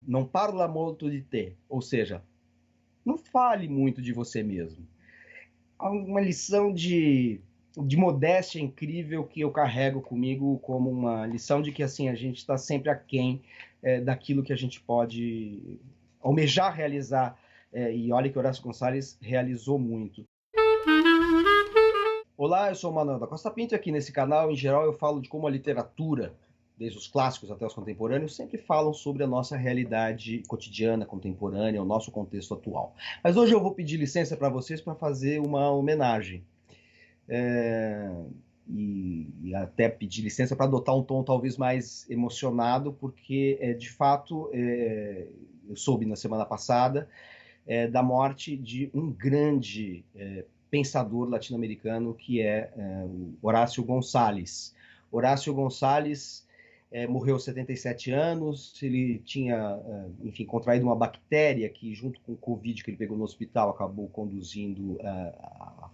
não parla molto di te, ou seja, não fale muito de você mesmo. Uma lição de modéstia incrível que eu carrego comigo como uma lição de que assim a gente está sempre aquém daquilo que a gente pode almejar realizar. E olha que Horácio Gonçalves realizou muito. Olá, eu sou o Manuel da Costa Pinto e aqui nesse canal, em geral, eu falo de como a literatura, desde os clássicos até os contemporâneos, sempre falam sobre a nossa realidade cotidiana, contemporânea, o nosso contexto atual. Mas hoje eu vou pedir licença para vocês para fazer uma homenagem. E até pedir licença para adotar um tom talvez mais emocionado, porque, de fato, eu soube na semana passada da morte de um grande pensador latino-americano, que é o Horácio Gonçalves. Horácio Gonçalves morreu aos 77 anos, ele tinha, enfim, contraído uma bactéria que, junto com o Covid que ele pegou no hospital, acabou conduzindo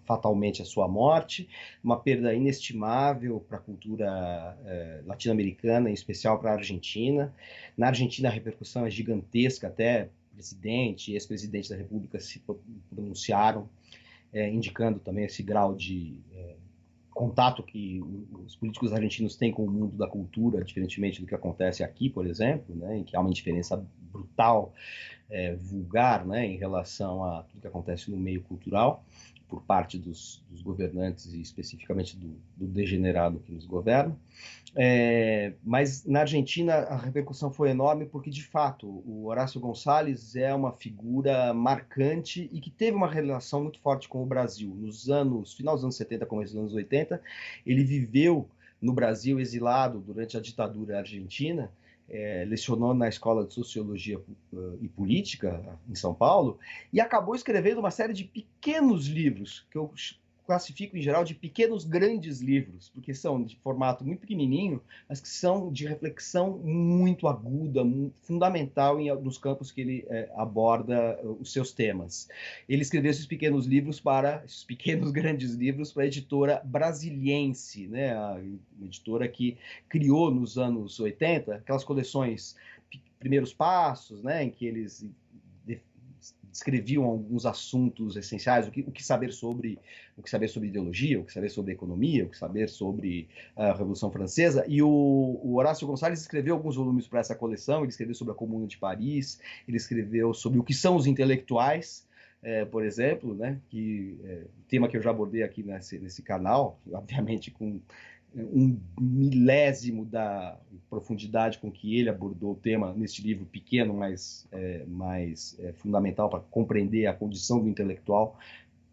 fatalmente à sua morte, uma perda inestimável para a cultura latino-americana, em especial para a Argentina. Na Argentina a repercussão é gigantesca, até presidente e ex-presidente da República se pronunciaram, indicando também esse grau de contato que os políticos argentinos têm com o mundo da cultura, diferentemente do que acontece aqui, por exemplo, né, em que há uma diferença brutal, vulgar, né, em relação a tudo que acontece no meio cultural, por parte dos governantes e especificamente do degenerado que nos governa. Mas na Argentina a repercussão foi enorme porque, de fato, o Horácio Gonçalves é uma figura marcante e que teve uma relação muito forte com o Brasil. Final dos anos 70, começo dos anos 80, ele viveu no Brasil exilado durante a ditadura argentina, lecionou na Escola de Sociologia e Política em São Paulo e acabou escrevendo uma série de pequenos livros que eu classifico em geral de pequenos grandes livros, porque são de formato muito pequenininho, mas que são de reflexão muito aguda, muito fundamental nos campos que ele aborda os seus temas. Ele escreveu esses pequenos grandes livros para a editora Brasiliense, né, a editora que criou nos anos 80 aquelas coleções Primeiros Passos, né, em que eles descreviam alguns assuntos essenciais, o que saber sobre ideologia, o que saber sobre economia, o que saber sobre a Revolução Francesa. E o Horácio Gonçalves escreveu alguns volumes para essa coleção. Ele escreveu sobre a Comuna de Paris, ele escreveu sobre o que são os intelectuais, por exemplo, né, tema que eu já abordei aqui nesse canal, obviamente com um milésimo da profundidade com que ele abordou o tema neste livro pequeno, mas fundamental para compreender a condição do intelectual,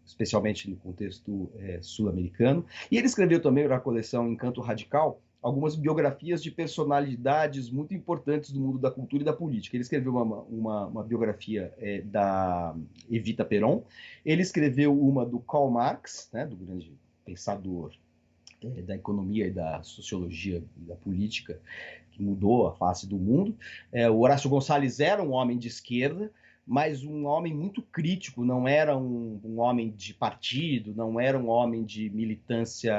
especialmente no contexto sul-americano. E ele escreveu também na coleção Encanto Radical algumas biografias de personalidades muito importantes do mundo da cultura e da política. Ele escreveu uma biografia da Evita Peron, ele escreveu uma do Karl Marx, né, do grande pensador da economia e da sociologia e da política, que mudou a face do mundo. O Horácio Gonçalves era um homem de esquerda, mas um homem muito crítico, não era um homem de partido, não era um homem de militância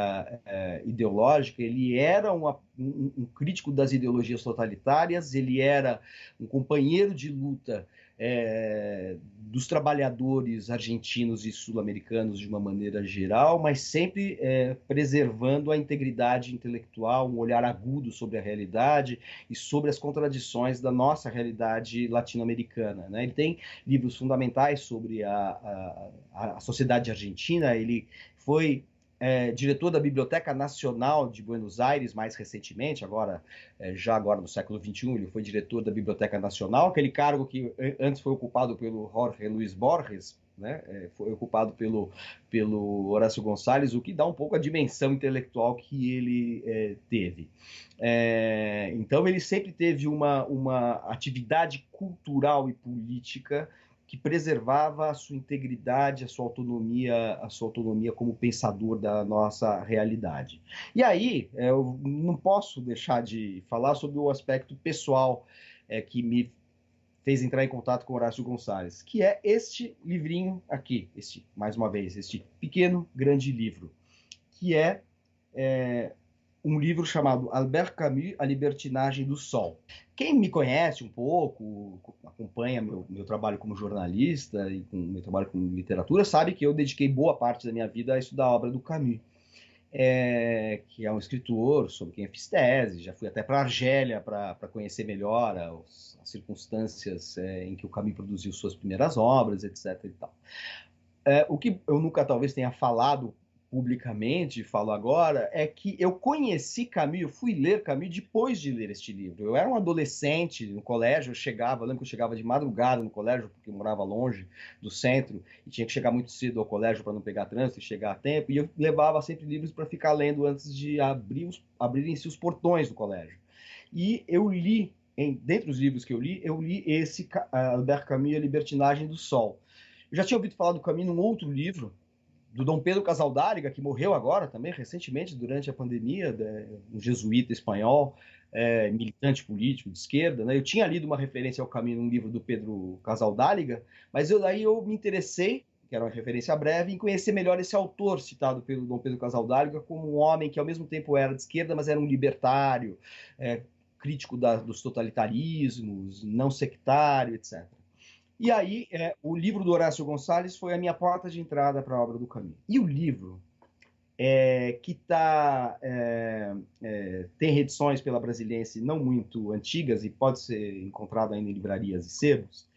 ideológica, ele era um crítico das ideologias totalitárias, ele era um companheiro de luta dos trabalhadores argentinos e sul-americanos de uma maneira geral, mas sempre preservando a integridade intelectual, um olhar agudo sobre a realidade e sobre as contradições da nossa realidade latino-americana, né? Ele tem livros fundamentais sobre a sociedade argentina. Ele foi diretor da Biblioteca Nacional de Buenos Aires mais recentemente, já agora no século XXI, ele foi diretor da Biblioteca Nacional, aquele cargo que antes foi ocupado pelo Jorge Luis Borges, né, foi ocupado pelo Horácio Gonçalves, o que dá um pouco a dimensão intelectual que ele teve. Então ele sempre teve uma atividade cultural e política que preservava a sua integridade, a sua autonomia como pensador da nossa realidade. E aí, eu não posso deixar de falar sobre o aspecto pessoal que me fez entrar em contato com Horácio Gonçalves, que é este livrinho aqui, mais uma vez, este pequeno, grande livro, que é um livro chamado Albert Camus, A Libertinagem do Sol. Quem me conhece um pouco, acompanha meu trabalho como jornalista e com meu trabalho com literatura, sabe que eu dediquei boa parte da minha vida a estudar a obra do Camus, que é um escritor sobre quem eu fiz tese, já fui até para a Argélia para conhecer melhor as circunstâncias em que o Camus produziu suas primeiras obras, etc. E tal. O que eu nunca talvez tenha falado publicamente, falo agora, é que eu conheci Camus, eu fui ler Camus depois de ler este livro. Eu era um adolescente no colégio, eu lembro que eu chegava de madrugada no colégio, porque eu morava longe do centro, e tinha que chegar muito cedo ao colégio para não pegar trânsito e chegar a tempo, e eu levava sempre livros para ficar lendo antes de abrirem-se os portões do colégio. E eu li, dentre os livros que eu li esse Albert Camus, A Libertinagem do Sol. Eu já tinha ouvido falar do Camus num outro livro, do Dom Pedro Casaldáliga, que morreu agora também, recentemente, durante a pandemia, um jesuíta espanhol, militante político de esquerda. Né? Eu tinha lido uma referência ao Camus num livro do Pedro Casaldáliga, mas daí eu me interessei, que era uma referência breve, em conhecer melhor esse autor citado pelo Dom Pedro Casaldáliga como um homem que ao mesmo tempo era de esquerda, mas era um libertário, crítico dos totalitarismos, não sectário, etc. E aí, o livro do Horácio Gonçalves foi a minha porta de entrada para a obra do Camus. E o livro, que tem reedições pela Brasiliense não muito antigas e pode ser encontrado ainda em livrarias e sebos,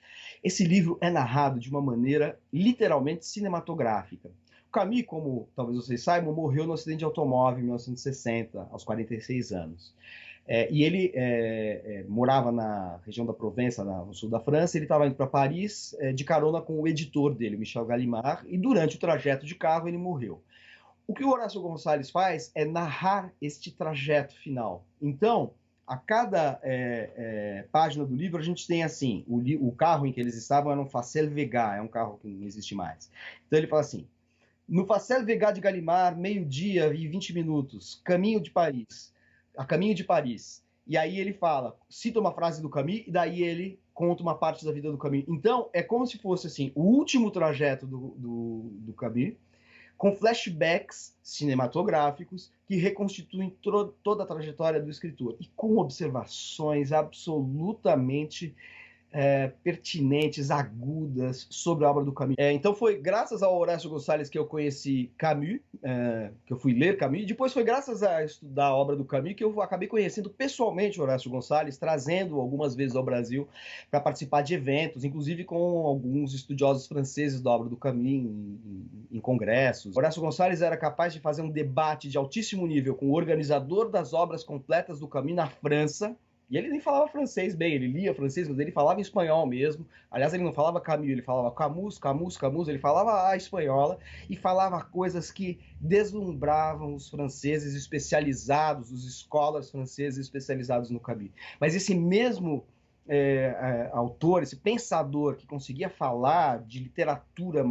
esse livro é narrado de uma maneira literalmente cinematográfica. O Camus, como talvez vocês saibam, morreu no acidente de automóvel em 1960, aos 46 anos. E ele morava na região da Provença, no sul da França. Ele estava indo para Paris de carona com o editor dele, Michel Gallimard, e durante o trajeto de carro ele morreu. O que o Horácio Gonçalves faz é narrar este trajeto final. Então, a cada página do livro, a gente tem assim, o carro em que eles estavam era um Facel Vega, é um carro que não existe mais. Então ele fala assim, no Facel Vega de Gallimard, meio-dia e 20 minutos, caminho de Paris, a caminho de Paris. E aí ele fala, cita uma frase do Camus, e daí ele conta uma parte da vida do Camus. Então, é como se fosse assim, o último trajeto do Camus, com flashbacks cinematográficos que reconstituem toda a trajetória do escritor e com observações absolutamente pertinentes, agudas sobre a obra do Camus. Então foi graças ao Horácio Gonçalves que eu conheci Camus, que eu fui ler Camus, e depois foi graças a estudar a obra do Camus que eu acabei conhecendo pessoalmente o Horácio Gonçalves, trazendo algumas vezes ao Brasil para participar de eventos, inclusive com alguns estudiosos franceses da obra do Camus em congressos. O Horácio Gonçalves era capaz de fazer um debate de altíssimo nível com o organizador das obras completas do Camus na França. E ele nem falava francês bem, ele lia francês, mas ele falava espanhol mesmo. Aliás, ele não falava Camus, ele falava Camus, Camus, Camus, ele falava a espanhola e falava coisas que deslumbravam os franceses especializados, os scholars franceses especializados no Camus. Mas esse mesmo autor, esse pensador que conseguia falar de literatura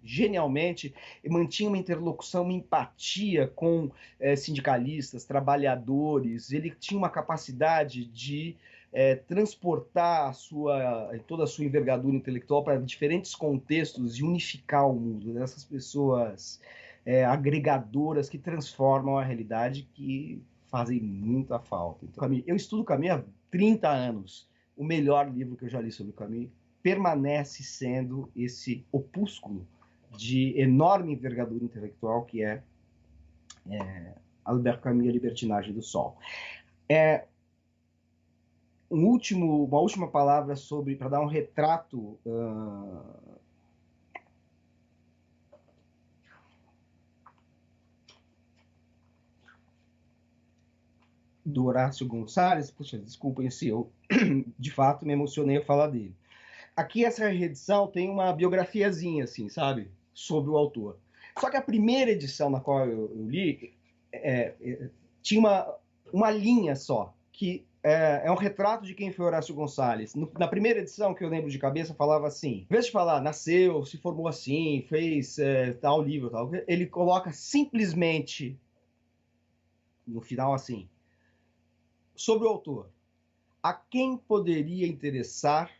genialmente, mantinha uma interlocução, uma empatia com sindicalistas, trabalhadores. Ele tinha uma capacidade de transportar toda a sua envergadura intelectual para diferentes contextos e unificar o mundo. Essas pessoas agregadoras que transformam a realidade, que fazem muita falta. Então, eu estudo Camus há 30 anos. O melhor livro que eu já li sobre Camus permanece sendo esse opúsculo de enorme envergadura intelectual que é Albert Camus, A Libertinagem do Sol. Uma última palavra para dar um retrato do Horácio Gonçalves. Puxa, desculpem se eu de fato me emocionei ao falar dele. Aqui essa reedição tem uma biografiazinha, assim, sabe? Sobre o autor. Só que a primeira edição na qual eu li tinha uma linha só, que é um retrato de quem foi Horácio Gonçalves. Na primeira edição, que eu lembro de cabeça, falava assim, em vez de falar, nasceu, se formou assim, fez tal livro, tal, ele coloca simplesmente, no final assim, sobre o autor. A quem poderia interessar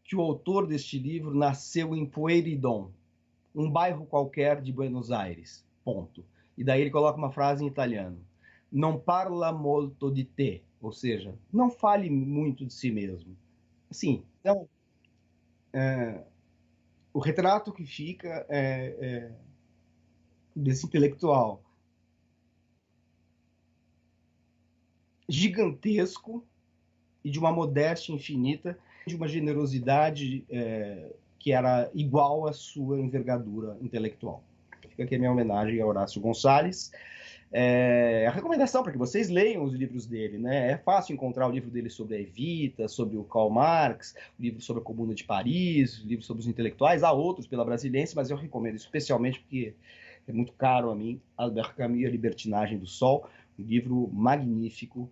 que o autor deste livro nasceu em Pueyrredón, um bairro qualquer de Buenos Aires, ponto. E daí ele coloca uma frase em italiano. não parla molto di te, ou seja, não fale muito de si mesmo. Assim, então, o retrato que fica desse intelectual gigantesco e de uma modéstia infinita, de uma generosidade que era igual à sua envergadura intelectual. Fica aqui a minha homenagem a Horácio Gonçalves. A recomendação para que vocês leiam os livros dele, né? É fácil encontrar o livro dele sobre a Evita, sobre o Karl Marx, o livro sobre a Comuna de Paris, o livro sobre os intelectuais, há outros pela Brasiliense, mas eu recomendo especialmente porque é muito caro a mim, Albert Camus, A Libertinagem do Sol, um livro magnífico,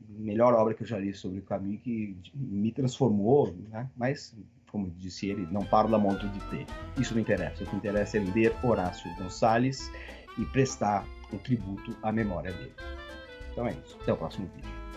melhor obra que eu já li sobre o Camus, que me transformou, né? Mas, como disse ele, não parla muito de ter. Isso não interessa. O que interessa é ler Horácio Gonçalves e prestar um tributo à memória dele. Então é isso. Até o próximo vídeo.